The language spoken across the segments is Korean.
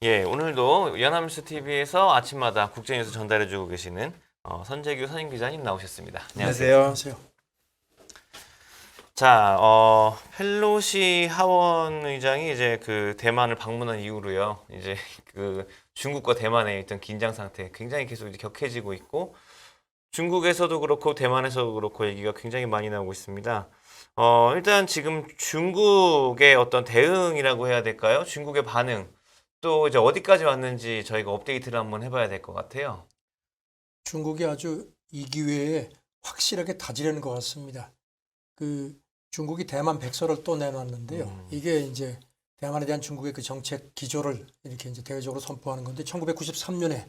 예, 오늘도 연합뉴스 TV에서 아침마다 국제뉴스 전달해주고 계시는 선재규 선임 기자님 나오셨습니다. 안녕하세요. 안녕하세요. 자, 펠로시 하원 의장이 이제 그 대만을 방문한 이후로요, 이제 그 중국과 대만의 있던 긴장 상태 굉장히 계속 이제 격해지고 있고, 중국에서도 그렇고 대만에서도 그렇고 얘기가 굉장히 많이 나오고 있습니다. 일단 지금 중국의 어떤 대응이라고 해야 될까요? 중국의 반응. 또 이제 어디까지 왔는지 저희가 업데이트를 한번 해봐야 될 것 같아요. 중국이 아주 이 기회에 확실하게 다지려는 것 같습니다. 그 중국이 대만 백서를 또 내놨는데요. 이게 이제 대만에 대한 중국의 그 정책 기조를 이렇게 이제 대외적으로 선포하는 건데 1993년에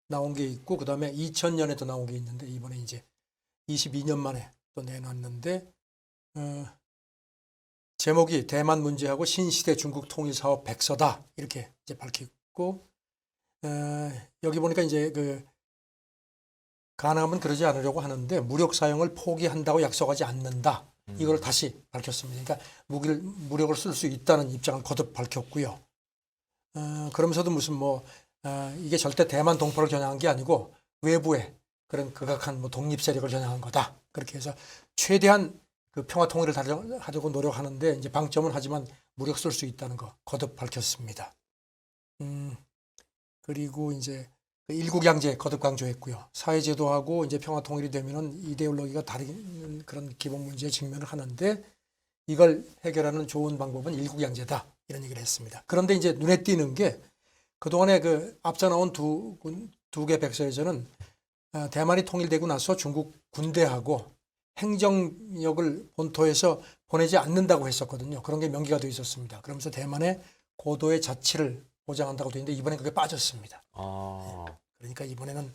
나온 게 있고 그다음에 2000년에도 나온 게 있는데 이번에 이제 22년 만에 또 내놨는데 제목이 대만 문제하고 신시대 중국 통일 사업 백서다 이렇게 이제 밝혔고 여기 보니까 이제 그 가능하면 그러지 않으려고 하는데 무력 사용을 포기한다고 약속하지 않는다. 이걸 다시 밝혔습니다. 그러니까 무력을 쓸 수 있다는 입장을 거듭 밝혔고요. 그러면서도 무슨 이게 절대 대만 동포를 겨냥한 게 아니고 외부의 그런 극악한 독립 세력을 겨냥한 거다. 그렇게 해서 최대한 그 평화 통일을 하려고 노력하는데 이제 방점은 하지만 무력 쓸 수 있다는 거 거듭 밝혔습니다. 그리고 이제 일국양제 거듭 강조했고요. 사회제도하고 이제 평화 통일이 되면은 이데올로기가 다른 그런 기본 문제에 직면을 하는데 이걸 해결하는 좋은 방법은 일국양제다 이런 얘기를 했습니다. 그런데 이제 눈에 띄는 게 그동안에 그 앞서 나온 두 개 백서에서는 대만이 통일되고 나서 중국 군대하고 행정력을 본토에서 보내지 않는다고 했었거든요. 그런 게 명기가 되어 있었습니다. 그러면서 대만의 고도의 자치를 보장한다고 되어 있는데 이번에 그게 빠졌습니다. 그러니까 이번에는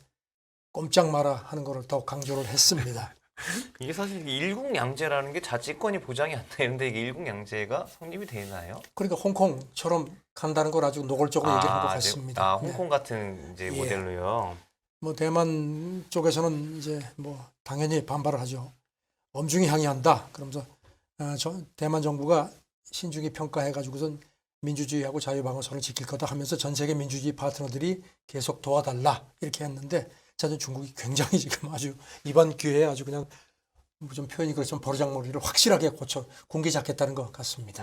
꼼짝 마라 하는 거를 더 강조를 했습니다. 이게 사실 일국양제라는 게 자치권이 보장이 안 되는데 이게 일국양제가 성립이 되나요? 그러니까 홍콩처럼 간다는 걸 아주 노골적으로 얘기한 것 같습니다. 홍콩 같은 이제 모델로요. 대만 쪽에서는 이제 당연히 반발을 하죠. 엄중히 항의한다. 그러면서 대만 정부가 신중히 평가해가지고선 민주주의하고 자유방어선을 지킬 거다 하면서 전 세계 민주주의 파트너들이 계속 도와달라 이렇게 했는데 저는 중국이 굉장히 지금 아주 이번 기회에 아주 그냥 좀 표현이 그렇지만 버르장머리를 확실하게 고쳐 공개잡겠다는 것 같습니다.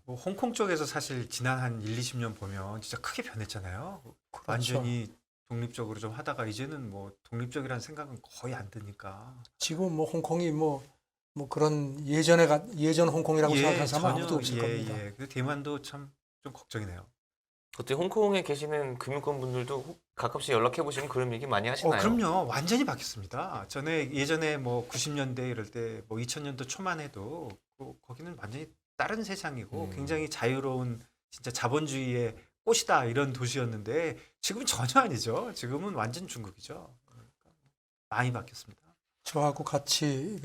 홍콩 쪽에서 사실 지난 한 1, 20년 보면 진짜 크게 변했잖아요. 그렇죠. 완전히 독립적으로 좀 하다가 이제는 독립적이라는 생각은 거의 안 드니까. 지금 홍콩이 그런 예전 홍콩이라고 생각하는 사람 아무도 없을 겁니다. 그 대만도 참 좀 걱정이네요. 그때 홍콩에 계시는 금융권 분들도 가끔씩 연락해 보시면 그런 얘기 많이 하시나요? 그럼요. 완전히 바뀌었습니다. 예전에 90년대 이럴 때 2000년도 초만 해도 거기는 완전히 다른 세상이고 굉장히 자유로운 진짜 자본주의의 꽃이다 이런 도시였는데 지금은 전혀 아니죠. 지금은 완전 중국이죠. 그러니까 많이 바뀌었습니다. 저하고 같이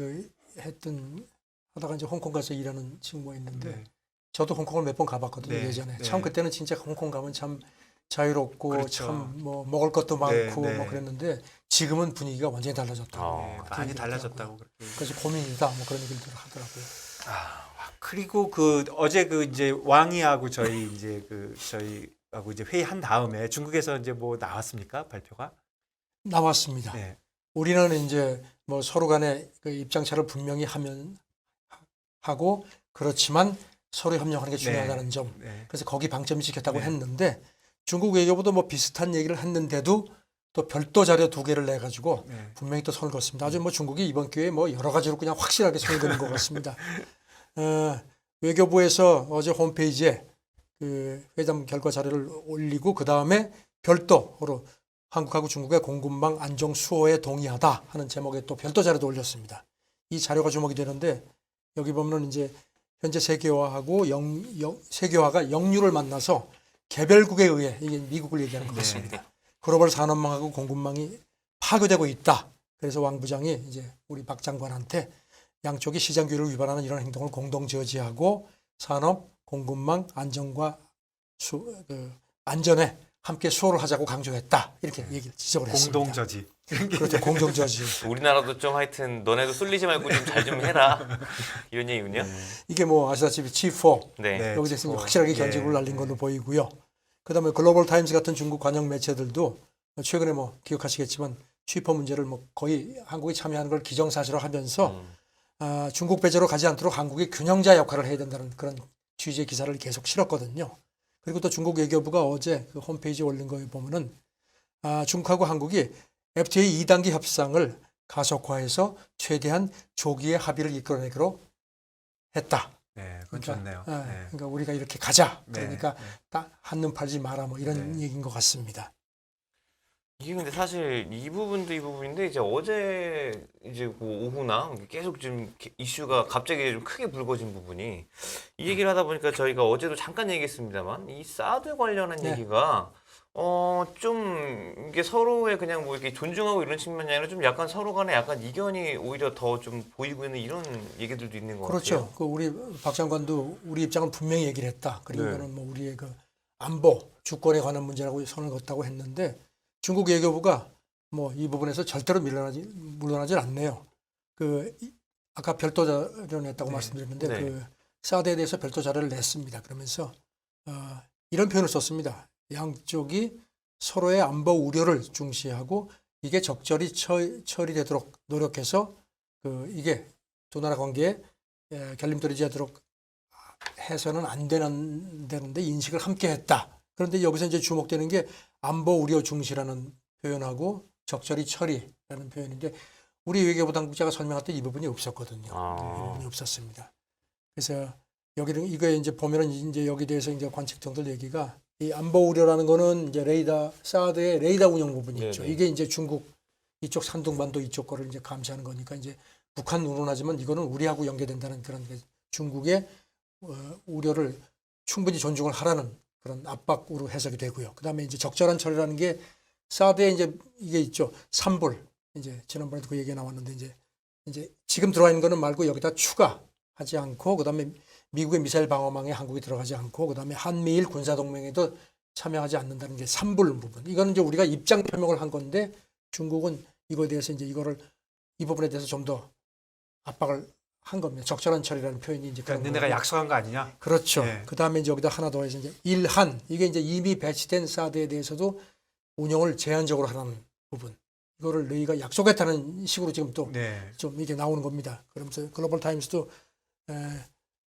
하다가 이제 홍콩 가서 일하는 친구가 있는데 네. 저도 홍콩을 몇 번 가봤거든요. 네, 예전에. 네. 참 그때는 진짜 홍콩 가면 참 자유롭고 그렇죠. 참 먹을 것도 많고 네. 그랬는데 지금은 분위기가 완전히 달라졌다고. 네, 많이 달라졌다고 그렇게. 그래서 고민이다 그런 얘기를 하더라고요. 그리고 어제 이제 왕이하고 저희하고 이제 회의한 다음에 중국에서 이제 나왔습니까? 발표가? 나왔습니다. 네. 우리는 이제 서로 간에 그 입장차를 분명히 하고 그렇지만 서로 협력하는 게 중요하다는 점. 네. 그래서 거기 방점이 찍혔다고 네. 했는데 중국 외교부도 비슷한 얘기를 했는데도 또 별도 자료 2개를 내 가지고 네. 분명히 또 선을 그었습니다. 아주 중국이 이번 기회에 여러 가지로 그냥 확실하게 선을 그는 것 같습니다. 외교부에서 어제 홈페이지에 그 회담 결과 자료를 올리고 그 다음에 별도로 한국하고 중국의 공급망 안정 수호에 동의하다 하는 제목의 또 별도 자료도 올렸습니다. 이 자료가 주목이 되는데 여기 보면 이제 현재 세계화가 역류를 만나서 개별국에 의해 이게 미국을 얘기하는 것 같습니다. 글로벌 산업망하고 공급망이 파괴되고 있다. 그래서 왕 부장이 이제 우리 박 장관한테 양쪽이 시장 규율을 위반하는 이런 행동을 공동 저지하고 산업 공급망 안정과 안전에 함께 수호를 하자고 강조했다. 이렇게 지적을 했습니다. 공동 저지. 그렇죠. 공동 저지. 우리나라도 좀 하여튼 너네도 쏠리지 말고 좀 잘 좀 해라 이런 얘기군요. 이게 아시다시피 G4 네. 여기서 확실하게 견직을 날린 걸로 보이고요. 그다음에 글로벌 타임스 같은 중국 관영 매체들도 최근에 뭐 기억하시겠지만 취퍼 문제를 뭐 거의 한국이 참여하는 걸 기정사실화 하면서 중국 배제로 가지 않도록 한국이 균형자 역할을 해야 된다는 그런 취지의 기사를 계속 실었거든요. 그리고 또 중국 외교부가 어제 그 홈페이지에 올린 거에 보면은 중국하고 한국이 FTA 2단계 협상을 가속화해서 최대한 조기에 합의를 이끌어내기로 했다. 네, 그건 좋네요. 네. 그러니까 우리가 이렇게 가자. 네, 그러니까 네. 딱 한눈 팔지 마라 뭐 이런 네. 얘기인 것 같습니다. 이게 근데 사실 이 부분도 이 부분인데 이제 어제 이제 그 오후나 계속 좀 이렇게 이슈가 갑자기 좀 크게 불거진 부분이 이 얘기를 하다 보니까 저희가 어제도 잠깐 얘기했습니다만 이 사드 관련한 네. 얘기가 좀 이게 서로의 그냥 뭐 이렇게 존중하고 이런 측면이 아니라 좀 약간 서로 간에 약간 이견이 오히려 더 좀 보이고 있는 이런 얘기들도 있는 것 그렇죠. 같아요. 그 우리 박 장관도 우리 입장을 분명히 얘기를 했다. 그리고 네. 이거는 뭐 우리의 그 안보 주권에 관한 문제라고 선을 긋다고 했는데 중국 외교부가 뭐 이 부분에서 절대로 물러나지 않네요. 아까 별도 자료 냈다고 네. 말씀드렸는데 네. 그 사드에 대해서 별도 자료를 냈습니다. 그러면서 이런 표현을 썼습니다. 양쪽이 서로의 안보 우려를 중시하고 이게 적절히 처리되도록 노력해서 이게 두 나라 관계에 결림떨어지지 않도록 해서는 안 되는데 인식을 함께 했다. 그런데 여기서 이제 주목되는 게 안보 우려 중시라는 표현하고 적절히 처리라는 표현인데 우리 외교부 당국자가 설명할 때 이 부분이 없었거든요. 이 부분이 없었습니다. 그래서 여기는 이거 이제 보면은 이제 여기 대해서 이제 관측정들 얘기가 이 안보 우려라는 거는 이제 사드의 레이더 운영 부분이 있죠. 네네. 이게 이제 중국 이쪽 산둥반도 이쪽 거를 이제 감시하는 거니까 이제 북한 운운하지만 이거는 우리하고 연계된다는 그런 게 중국의 우려를 충분히 존중을 하라는 그런 압박으로 해석이 되고요. 그다음에 이제 적절한 처리라는 게 사드에 이제 이게 있죠. 산불. 이제 지난번에도 그 얘기가 나왔는데 이제 지금 들어와 있는 거는 말고 여기다 추가하지 않고 그다음에 미국의 미사일 방어망에 한국이 들어가지 않고 그다음에 한미일 군사 동맹에도 참여하지 않는다는 게 산불 부분. 이거는 이제 우리가 입장 표명을 한 건데 중국은 이거에 대해서 이제 이 부분에 대해서 좀 더 압박을 한 겁니다. 적절한 처리라는 표현이 이제 그런 그러니까 너네가 거고. 약속한 거 아니냐? 그렇죠. 네. 그다음에 이제 여기다 하나 더 해서 이제 일한 이게 이제 이미 배치된 사드에 대해서도 운영을 제한적으로 하라는 부분. 이거를 너희가 약속했다는 식으로 지금 또 좀 네. 이게 나오는 겁니다. 그러면서 글로벌 타임스도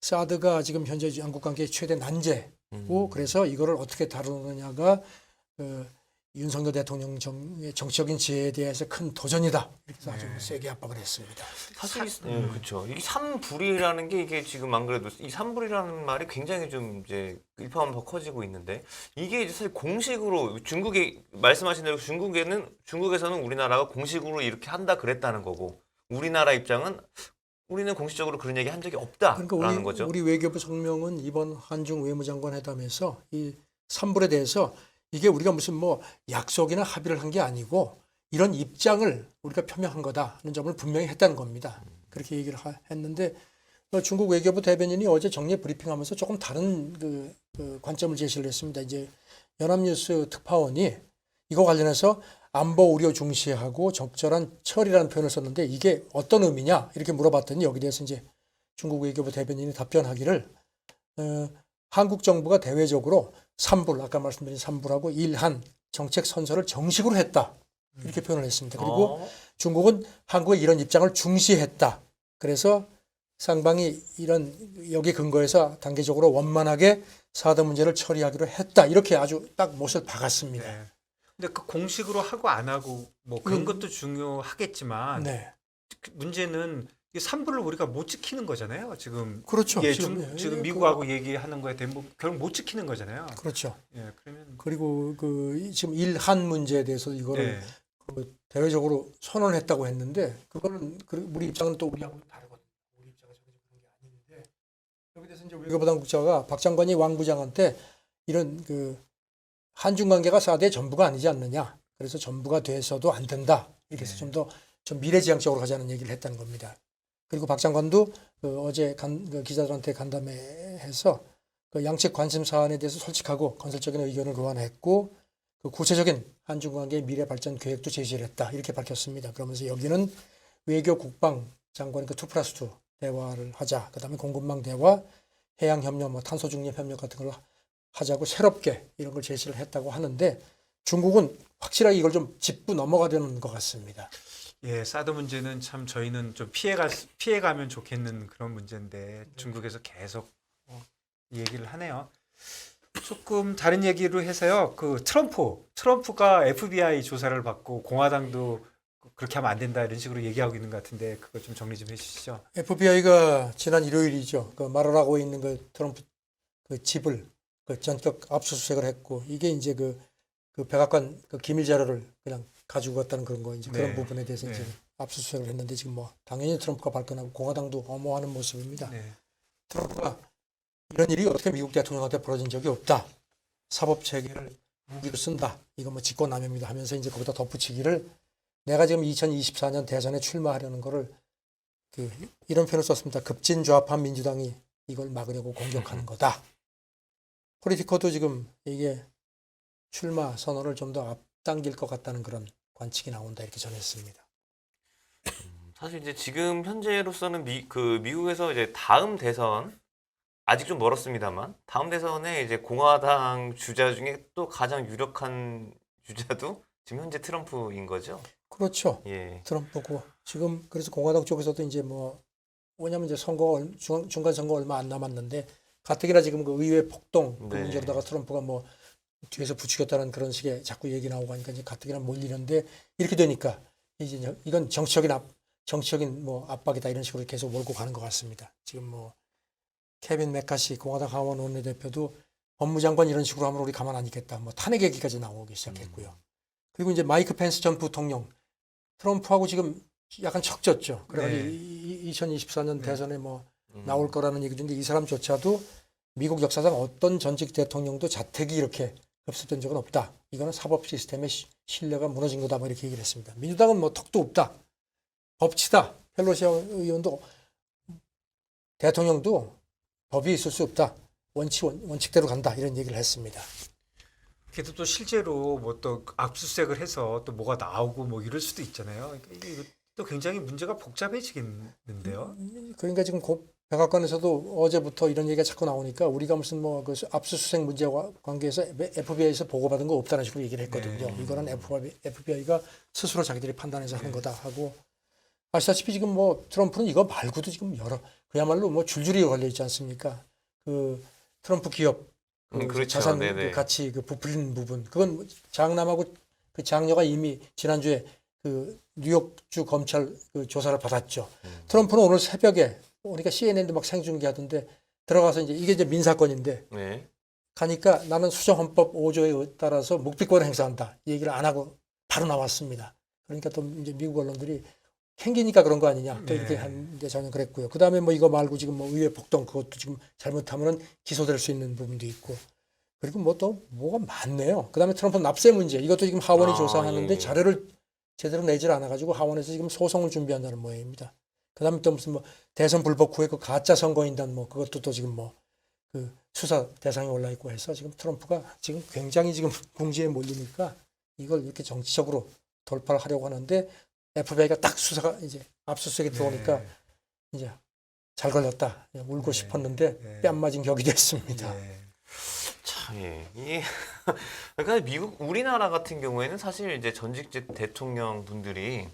사드가 지금 현재 양국 관계의 최대 난제고 그래서 이거를 어떻게 다루느냐가 윤석열 대통령 정치적인 지혜에 대해서 큰 도전이다. 이렇게 해서 아주 세게 압박을 했습니다. 사실 그렇죠. 이게 삼불이라는 게 이게 지금 안 그래도 이 삼불이라는 말이 굉장히 좀 이제 일파만파 커지고 있는데 이게 이제 사실 공식으로 중국이 말씀하신 대로 중국에서는 우리나라가 공식으로 이렇게 한다 그랬다는 거고 우리나라 입장은 우리는 공식적으로 그런 얘기 한 적이 없다라는 그러니까 거죠. 우리 외교부 성명은 이번 한중 외무장관 회담에서 이 산불에 대해서 이게 우리가 무슨 뭐 약속이나 합의를 한 게 아니고 이런 입장을 우리가 표명한 거다는 점을 분명히 했다는 겁니다. 그렇게 얘기를 했는데 중국 외교부 대변인이 어제 정례 브리핑하면서 조금 다른 그 관점을 제시를 했습니다. 이제 연합뉴스 특파원이 이거 관련해서 안보 우려 중시하고 적절한 처리라는 표현을 썼는데 이게 어떤 의미냐 이렇게 물어봤더니 여기 대해서 이제 중국 외교부 대변인이 답변하기를 한국 정부가 대외적으로 산불 아까 말씀드린 산불하고 일한 정책 선서를 정식으로 했다 이렇게 표현을 했습니다. 그리고 중국은 한국의 이런 입장을 중시했다. 그래서 상방이 이런 여기 근거해서 단계적으로 원만하게 사드 문제를 처리하기로 했다. 이렇게 아주 딱 못을 박았습니다. 네. 근데 그 공식으로 하고 안 하고 뭐 그런 것도 중요하겠지만 네, 문제는 이 산불을 우리가 못 지키는 거잖아요. 지금 그렇죠. 지금 미국하고 얘기하는 거에 대한 결국 못 지키는 거잖아요. 그렇죠. 예, 그러면 그리고 지금 일한 문제에 대해서 이거를 대외적으로 선언했다고 했는데 그거는 우리 입장은 또 우리하고 다르거든요. 우리 입장에서 그런 게 아닌데 여기 대해서 이제 외교부 당국자가 박 장관이 왕 부장한테 이런 한중 관계가 사드의 전부가 아니지 않느냐. 그래서 전부가 돼서도 안 된다. 이렇게 해서 좀 더 미래지향적으로 가자는 얘기를 했다는 겁니다. 그리고 박 장관도 어제 기자들한테 간담회해서 양측 관심 사안에 대해서 솔직하고 건설적인 의견을 교환했고 구체적인 한중 관계의 미래 발전 계획도 제시를 했다. 이렇게 밝혔습니다. 그러면서 여기는 외교 국방 장관 2+2 대화를 하자. 그다음에 공급망 대화, 해양 협력, 탄소 중립 협력 같은 걸 하자고 새롭게 이런 걸 제시를 했다고 하는데 중국은 확실하게 이걸 좀 짚고 넘어가려는 것 같습니다. 예, 사드 문제는 참 저희는 좀 피해가면 좋겠는 그런 문제인데 중국에서 계속 이 얘기를 하네요. 조금 다른 얘기로 해서요. 그 트럼프가 FBI 조사를 받고 공화당도 그렇게 하면 안 된다 이런 식으로 얘기하고 있는 것 같은데 그거 좀 정리 좀 해주시죠. FBI가 지난 일요일이죠. 그 마라라고에 있는 그 트럼프 그 집을 그 전격 압수수색을 했고 이게 이제 그 백악관 그 기밀 자료를 그냥 가지고 갔다는 그런 거 이제 그런 네. 부분에 대해서 네. 이제 압수수색을 했는데 지금 뭐 당연히 트럼프가 발끈하고 공화당도 엄호하는 모습입니다. 네. 트럼프가 이런 일이 어떻게 미국 대통령한테 벌어진 적이 없다. 사법 체계를 무기로 쓴다. 이거 뭐 직권남용입니다 하면서 이제 거기다 덧붙이기를 내가 지금 2024년 대선에 출마하려는 거를 그 이런 표현을 썼습니다. 급진좌합한 민주당이 이걸 막으려고 공격하는 거다. 폴리티코도 지금 이게 출마 선언을 좀 더 앞당길 것 같다는 그런 관측이 나온다 이렇게 전했습니다. 사실 이제 지금 현재로서는 미국에서 이제 다음 대선 아직 좀 멀었습니다만 다음 대선에 이제 공화당 주자 중에 또 가장 유력한 주자도 지금 현재 트럼프인 거죠. 그렇죠. 예. 트럼프고 지금 그래서 공화당 쪽에서도 이제 뭐 뭐냐면 이제 중간 선거 얼마 안 남았는데 가뜩이나 지금 그 의회 폭동 그 네. 문제로다가 트럼프가 뭐 뒤에서 부추겼다는 그런 식의 자꾸 얘기 나오고 하니까 이제 가뜩이나 몰리는데 이렇게 되니까 이제 이건 정치적인 뭐 압박이다 이런 식으로 계속 몰고 가는 것 같습니다. 지금 뭐 케빈 메카시 공화당 하원 원내대표도 법무장관 이런 식으로 하면 우리 가만 안 있겠다. 뭐 탄핵 얘기까지 나오기 시작했고요. 그리고 이제 마이크 펜스 전 부통령 트럼프하고 지금 약간 척졌죠. 그래가지고 네. 2024년 네. 대선에 뭐 나올 거라는 얘기인데 이 사람조차도 미국 역사상 어떤 전직 대통령도 자택이 이렇게 급습된 적은 없다. 이거는 사법 시스템의 신뢰가 무너진 거다. 뭐 이렇게 얘기를 했습니다. 민주당은 뭐 턱도 없다. 법치다. 펠로시 의원도 대통령도 법이 있을 수 없다. 원칙대로 간다. 이런 얘기를 했습니다. 그래도 또 실제로 뭐 또 압수수색을 해서 또 뭐가 나오고 뭐 이럴 수도 있잖아요. 이게 또 굉장히 문제가 복잡해지겠는데요. 그러니까 지금 백악관에서도 어제부터 이런 얘기가 자꾸 나오니까 우리가 무슨 뭐 그 압수수색 문제와 관계해서 FBI에서 보고받은 거 없다는 식으로 얘기를 했거든요. 네. 이거는 FBI가 스스로 자기들이 판단해서 하는 거다 하고 아시다시피 지금 뭐 트럼프는 이거 말고도 지금 그야말로 뭐 줄줄이 걸려 있지 않습니까? 그 트럼프 기업 그렇죠. 자산 네네. 가치 그 부풀린 부분 그건 장남하고 그 장녀가 이미 지난주에 그 뉴욕주 검찰 그 조사를 받았죠. 트럼프는 오늘 새벽에 그러니까 CNN도 막 생중계하던데 들어가서 이제 민사건인데 네. 가니까 나는 수정헌법 5조에 따라서 묵비권을 행사한다. 이 얘기를 안 하고 바로 나왔습니다. 그러니까 또 이제 미국 언론들이 캥기니까 그런 거 아니냐. 또 이렇게 네. 하는데 저는 그랬고요. 그 다음에 뭐 이거 말고 지금 뭐 의회 폭동 그것도 지금 잘못하면은 기소될 수 있는 부분도 있고 그리고 뭐 또 뭐가 많네요. 그 다음에 트럼프 납세 문제 이것도 지금 하원이 조사하는데 예. 자료를 제대로 내질 않아가지고 하원에서 지금 소송을 준비한다는 모양입니다. 그 다음에 또 무슨 뭐 대선 불복 후에 그 가짜 선거인단 뭐 그것도 또 지금 뭐 그 수사 대상에 올라 있고 해서 지금 트럼프가 지금 굉장히 지금 궁지에 몰리니까 이걸 이렇게 정치적으로 돌파를 하려고 하는데 FBI가 딱 수사가 이제 압수수색이 들어오니까 이제 잘 걸렸다 울고 네. 싶었는데 네. 뺨 맞은 격이 됐습니다. 예. 참, 예. 이게 그러니까 우리나라 같은 경우에는 사실 이제 전직 대통령 분들이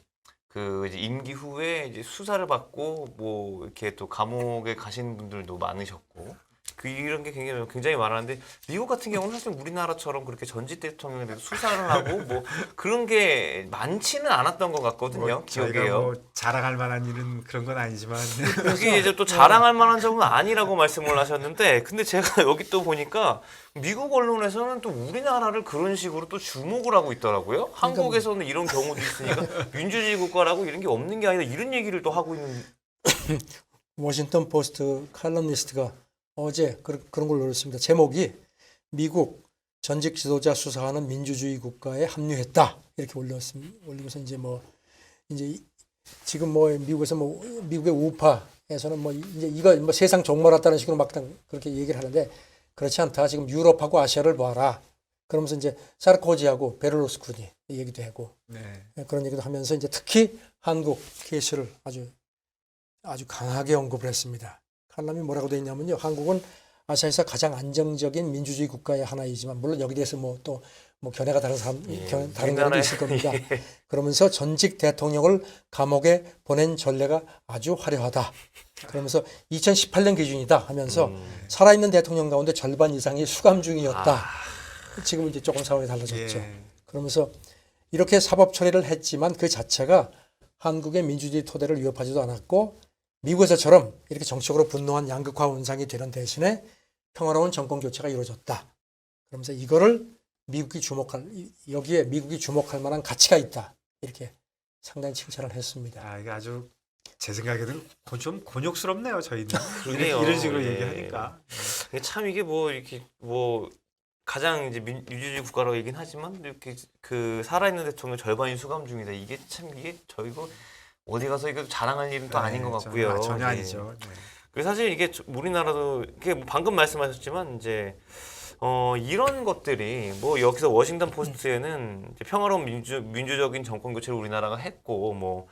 그 이제 임기 후에 이제 수사를 받고 뭐 이렇게 또 감옥에 가신 분들도 많으셨고 이런 게 굉장히 많았는데 미국 같은 경우는 사실 우리나라처럼 그렇게 전직 대통령에 대해서 수사를 하고 뭐 그런 게 많지는 않았던 것 같거든요. 뭐 저희가 기억에요. 뭐 자랑할 만한 일은 그런 건 아니지만 그게 이제 또 자랑할 만한 점은 아니라고 말씀을 하셨는데 근데 제가 여기 또 보니까 미국 언론에서는 또 우리나라를 그런 식으로 또 주목을 하고 있더라고요. 한국에서는 이런 경우도 있으니까 민주주의 국가라고 이런 게 없는 게 아니라 이런 얘기를 또 하고 있는. 워싱턴 포스트 칼럼니스트가 어제 그런 걸 올렸습니다. 제목이 미국 전직 지도자 수사하는 민주주의 국가에 합류했다 이렇게 올리면서 이제 지금 뭐 미국에서 뭐 미국의 우파에서는 뭐 이제 이거 뭐 세상 종말았다는 식으로 막 그렇게 얘기를 하는데 그렇지 않다. 지금 유럽하고 아시아를 봐라. 그러면서 이제 사르코지하고 베를루스코니 얘기도 하고 네. 그런 얘기도 하면서 이제 특히 한국 케이스를 아주 강하게 언급을 했습니다. 칼럼이 뭐라고 되어 있냐면요. 한국은 아시아에서 가장 안정적인 민주주의 국가의 하나이지만 물론 여기 대해서 뭐 또 뭐 견해가 다른 사람 다른 견해도 있을 겁니다. 그러면서 전직 대통령을 감옥에 보낸 전례가 아주 화려하다. 그러면서 2018년 기준이다 하면서 살아있는 대통령 가운데 절반 이상이 수감 중이었다. 지금 이제 조금 상황이 달라졌죠. 예. 그러면서 이렇게 사법 처리를 했지만 그 자체가 한국의 민주주의 토대를 위협하지도 않았고 미국에서처럼 이렇게 정치적으로 분노한 양극화 현상이 되는 대신에 평화로운 정권 교체가 이루어졌다. 그러면서 이거를 여기에 미국이 주목할 만한 가치가 있다. 이렇게 상당히 칭찬을 했습니다. 아, 이게 아주 제 생각에는 좀 곤욕스럽네요, 저희는. 그러게요. 이런 식으로 예. 얘기하니까. 이게 참 이게 뭐 이렇게 뭐 가장 이제 민주주의 국가라고 얘기는 하지만 이렇게 그 살아있는 대통령 절반이 수감 중이다. 이게 참 이게 저희가 어디 가서 이거 자랑할 일은 또 아닌 것 같고요. 전혀 예. 아니죠. 네. 그래서 사실 이게 우리나라도 이게 뭐 방금 말씀하셨지만 이제 이런 것들이 뭐 여기서 워싱턴 포스트에는 이제 평화로운 민주적인 정권 교체를 우리나라가 했고 뭐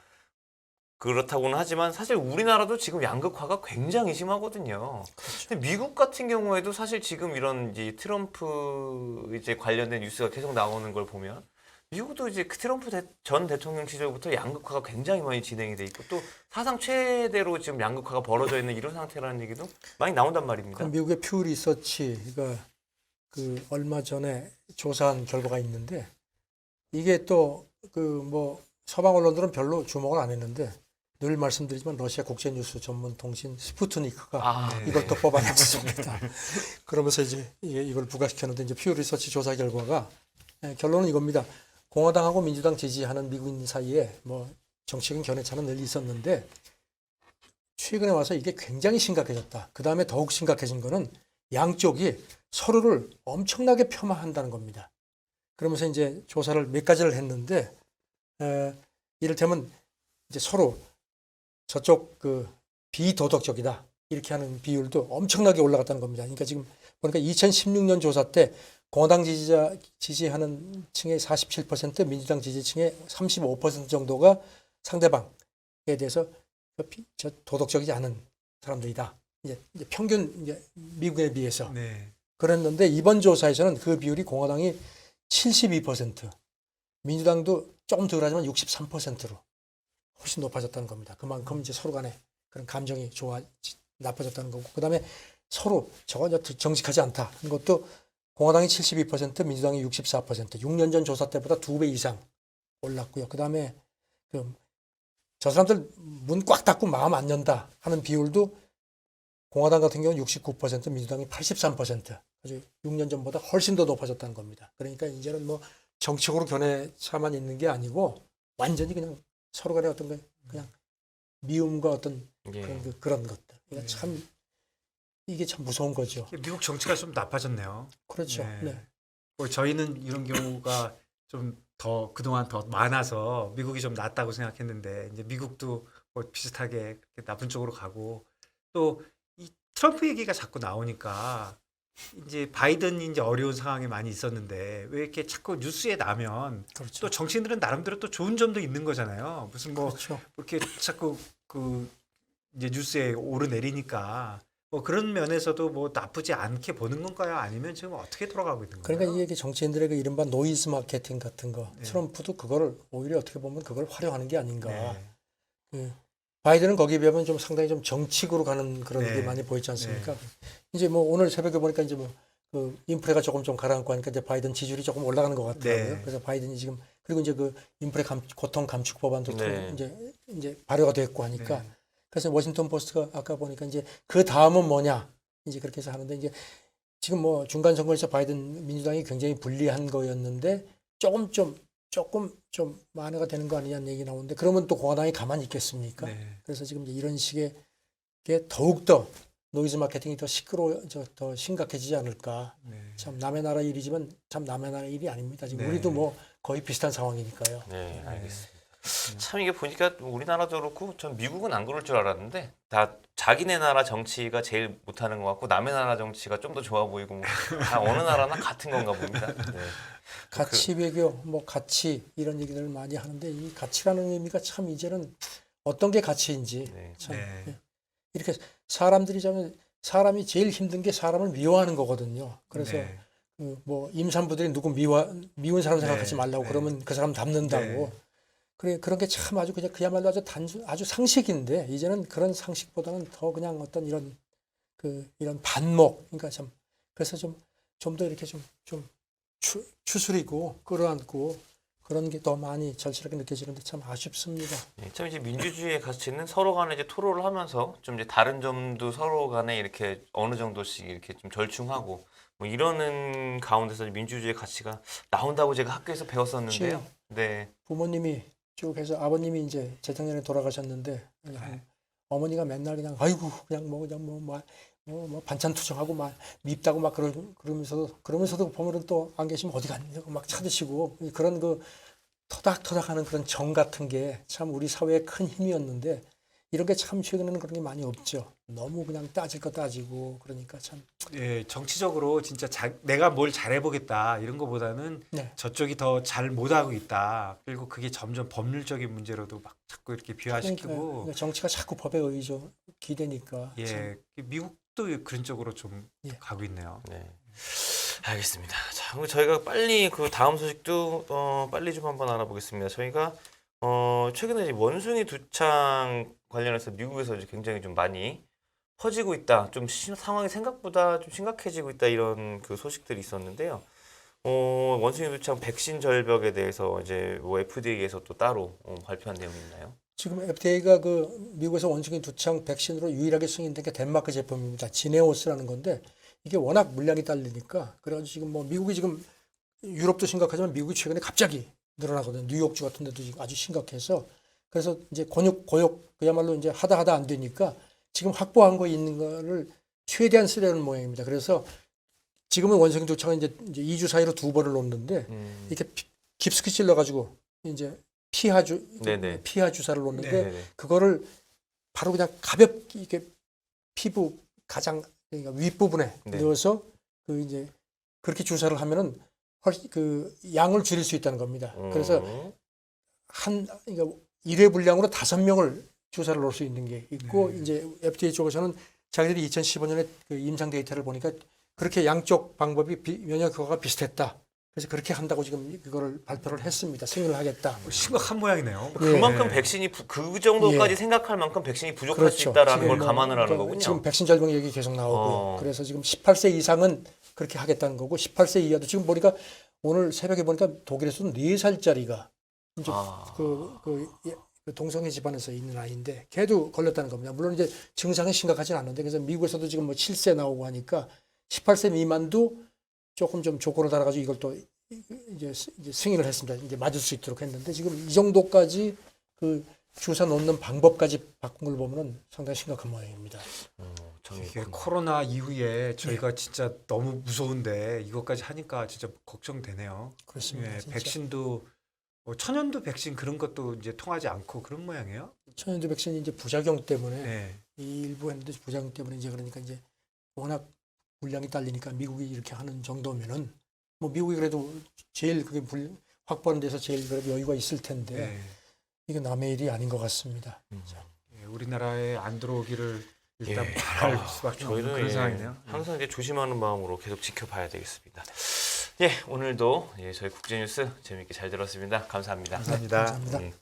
그렇다고는 하지만 사실 우리나라도 지금 양극화가 굉장히 심하거든요. 근데 미국 같은 경우에도 사실 지금 이런 이제 트럼프 이제 관련된 뉴스가 계속 나오는 걸 보면 미국도 이제 그 트럼프 전 대통령 시절부터 양극화가 굉장히 많이 진행이 돼 있고 또 사상 최대로 지금 양극화가 벌어져 있는 이런 상태라는 얘기도 많이 나온단 말입니다. 그 미국의 퓨 리서치가 그 얼마 전에 조사한 결과가 있는데 이게 또 그 뭐 서방 언론들은 별로 주목을 안 했는데 늘 말씀드리지만 러시아 국제뉴스 전문 통신 스푸트니크가 네. 이걸 또 뽑아냈습니다. 그러면서 이제 이걸 부각시켰는데 이제 퓨 리서치 조사 결과가 결론은 이겁니다. 공화당하고 민주당 지지하는 미국인 사이에 뭐 정치적인 견해차는 늘 있었는데 최근에 와서 이게 굉장히 심각해졌다. 그 다음에 더욱 심각해진 거는 양쪽이 서로를 엄청나게 폄하한다는 겁니다. 그러면서 이제 조사를 몇 가지를 했는데 이를테면 이제 서로 저쪽 그 비도덕적이다 이렇게 하는 비율도 엄청나게 올라갔다는 겁니다. 그러니까 지금 보니까 2016년 조사 때 공화당 지지하는 층의 47%, 민주당 지지층의 35% 정도가 상대방에 대해서 도덕적이지 않은 사람들이다. 이제 평균 이제 미국에 비해서 네. 그랬는데 이번 조사에서는 그 비율이 공화당이 72%, 민주당도 조금 덜하지만 63%로 훨씬 높아졌다는 겁니다. 그만큼 이제 서로 간에 그런 감정이 나빠졌다는 거고, 그 다음에 서로 저거 정직하지 않다 하는 것도 공화당이 72%, 민주당이 64%, 6년 전 조사 때보다 2배 이상 올랐고요. 그 다음에 저 사람들 문 꽉 닫고 마음 안 연다 하는 비율도 공화당 같은 경우는 69%, 민주당이 83%. 아주 6년 전보다 훨씬 더 높아졌다는 겁니다. 그러니까 이제는 뭐 정치적으로 견해차만 있는 게 아니고 완전히 그냥 서로 간에 어떤 그냥 미움과 어떤 그런 것들. 그러니까 참 이게 참 무서운 거죠. 미국 정치가 좀 나빠졌네요. 그렇죠. 네. 네. 뭐 저희는 이런 경우가 좀 더 그동안 더 많아서 미국이 좀 낫다고 생각했는데 이제 미국도 뭐 비슷하게 그렇게 나쁜 쪽으로 가고 또 이 트럼프 얘기가 자꾸 나오니까 이제 바이든이 이제 어려운 상황에 많이 있었는데 왜 이렇게 자꾸 뉴스에 나면 그렇죠. 또 정치인들은 나름대로 또 좋은 점도 있는 거잖아요. 무슨 뭐 그렇죠. 이렇게 자꾸 그 이제 뉴스에 오르내리니까 뭐 그런 면에서도 뭐 나쁘지 않게 보는 건가요? 아니면 지금 어떻게 돌아가고 있는 건가요? 그러니까 이게 정치인들의 그 이른바 노이즈 마케팅 같은 거. 네. 트럼프도 그거를 오히려 어떻게 보면 그걸 활용하는 게 아닌가. 네. 그 바이든은 거기에 비하면 좀 상당히 좀 정치구로 가는 그런 네. 게 많이 보이지 않습니까? 이제 뭐 오늘 새벽에 보니까 이제 뭐 그 인플레가 조금 좀 가라앉고 하니까 이제 바이든 지지율이 조금 올라가는 것 같더라고요. 네. 그래서 바이든이 지금 그리고 이제 그 인플레 고통 감축 법안도 네. 이제 발효가 됐고 하니까 네. 그래서 워싱턴 포스트가 아까 보니까 이제 그 다음은 뭐냐 이제 그렇게 해서 하는데 이제 지금 뭐 중간 선거에서 바이든 민주당이 굉장히 불리한 거였는데 조금 좀 만회가 되는 거 아니냐는 얘기 나오는데 그러면 또 공화당이 가만히 있겠습니까? 네. 그래서 지금 이제 이런 식의 게 더욱더 노이즈 마케팅이 더 심각해지지 않을까. 네. 참 남의 나라 일이지만 참 남의 나라 일이 아닙니다. 지금 네. 우리도 뭐 거의 비슷한 상황이니까요. 네, 알겠습니다. 참 이게 보니까 우리나라도 그렇고 전 미국은 안 그럴 줄 알았는데 다 자기네 나라 정치가 제일 못하는 것 같고 남의 나라 정치가 좀 더 좋아 보이고 뭐 다 어느 나라나 같은 건가 봅니다. 네. 가치 외교, 뭐 가치 이런 얘기들을 많이 하는데 이 가치라는 의미가 참 이제는 어떤 게 가치인지 네. 참 네. 이렇게 사람들이 좀 사람이 제일 힘든 게 사람을 미워하는 거거든요. 그래서 네. 그 뭐 임산부들이 누구 미운 사람 생각하지 네, 말라고 네. 그러면 그 사람 닮는다고. 네. 그래 그런 게 참 아주 그냥 그야말로 아주 아주 상식인데 이제는 그런 상식보다는 더 그냥 어떤 이런 이런 반목 그러니까 참 그래서 좀 더 이렇게 좀 추스리고 끌어안고 그런 게 더 많이 절실하게 느껴지는데 참 아쉽습니다. 예, 참 이제 민주주의의 가치는 서로 간에 이제 토론을 하면서 좀 이제 다른 점도 서로 간에 이렇게 어느 정도씩 이렇게 좀 절충하고 뭐 이러는 가운데서 민주주의의 가치가 나온다고 제가 학교에서 배웠었는데요. 네. 부모님이 쭉 해서 아버님이 이제 재작년에 돌아가셨는데 어머니가 맨날 그냥 아이고 그냥 뭐 반찬 투정하고 막 밉다고 막 그러면서도 보면은 또 안 계시면 어디 갔냐고 막 찾으시고 그런 토닥토닥하는 그런 정 같은 게 참 우리 사회의 큰 힘이었는데 이런 게 참 최근에는 그런 게 많이 없죠. 너무 그냥 따질 거 따지고 그러니까 참. 예, 정치적으로 진짜 내가 뭘 잘해보겠다 이런 거보다는 네. 저쪽이 더 잘 못하고 있다. 그리고 그게 점점 법률적인 문제로도 막 자꾸 이렇게 비화시키고 그러니까 정치가 자꾸 법에 기대니까. 참. 예, 미국도 그런 쪽으로 좀 예. 가고 있네요. 네. 알겠습니다. 자, 그럼 저희가 빨리 그 다음 소식도 빨리 좀 한번 알아보겠습니다. 저희가 최근에 이제 원숭이 두창 관련해서 미국에서 이제 굉장히 좀 많이 퍼지고 있다. 좀 상황이 생각보다 좀 심각해지고 있다 이런 그 소식들이 있었는데요. 원숭이 두창 백신 절벽에 대해서 이제 뭐 FDA에서 또 따로 발표한 내용이 있나요? 지금 FDA가 미국에서 원숭이 두창 백신으로 유일하게 승인된 게 덴마크 제품입니다. 지네오스라는 건데 이게 워낙 물량이 딸리니까 그래가지고 지금 뭐 미국이 지금 유럽도 심각하지만 미국이 최근에 갑자기 늘어나거든요. 뉴욕주 같은 데도 지금 아주 심각해서 그래서 이제 고역 그야말로 이제 하다 안 되니까 지금 확보한 거 있는 거를 최대한 쓰려는 모양입니다. 그래서 지금은 원숭이 두창은 이제 2주 사이로 2번을 놓는데 이렇게 깊숙이 찔러가지고 이제 피하 주사를 놓는데 네네. 그거를 바로 그냥 가볍게 이렇게 피부 가장 그러니까 윗부분에 네. 넣어서 이제 그렇게 주사를 하면은 훨씬 양을 줄일 수 있다는 겁니다. 그래서 그러니까 1회 분량으로 5명을 주사를 놓을 수 있는 게 있고 이제 FDA 쪽에서는 자기들이 2015년에 그 임상 데이터를 보니까 그렇게 양쪽 방법이 면역 효과가 비슷했다. 그래서 그렇게 한다고 지금 그거를 발표를 했습니다. 승인을 하겠다. 심각한 모양이네요. 그만큼 네. 백신이 그 정도까지 예. 생각할 만큼 백신이 부족할 수 그렇죠. 있다라는 지금 걸 뭐 감안을 하는 그러니까 거군요. 지금 백신 절벽 얘기 계속 나오고요. 어. 그래서 지금 18세 이상은 그렇게 하겠다는 거고 18세 이하도 지금 보니까 오늘 새벽에 보니까 독일에서는 4살짜리가 이제 그 동성애 집안에서 있는 아이인데 걔도 걸렸다는 겁니다. 물론 이제 증상이 심각하진 않은데 그래서 미국에서도 지금 뭐 7세 나오고 하니까 18세 미만도 조금 좀 조건을 달아가지고 이걸 또 이제 승인을 했습니다. 이제 맞을 수 있도록 했는데 지금 이 정도까지 그 주사 놓는 방법까지 바꾼 걸 보면은 상당히 심각한 모양입니다. 이게 코로나 이후에 저희가 진짜 너무 무서운데 이것까지 하니까 진짜 걱정되네요. 그렇습니다. 예, 진짜. 백신도 천연두 백신 그런 것도 이제 통하지 않고 그런 모양이에요. 천연두 백신이 이제 부작용 때문에 네. 일부 했는데 부작용 때문에 이제 그러니까 이제 워낙 물량이 딸리니까 미국이 이렇게 하는 정도면은 뭐 미국이 그래도 제일 그게 확보하는 데서 제일 그래도 여유가 있을 텐데 네. 이게 남의 일이 아닌 것 같습니다. 예, 우리나라에 안 들어오기를 일단 예. 바랄 수밖에 없는 저희는 그런 예, 상황이네요. 항상 이제 조심하는 마음으로 계속 지켜봐야 되겠습니다. 예, 오늘도 저희 국제뉴스 재미있게 잘 들었습니다. 감사합니다. 감사합니다. 감사합니다. 예.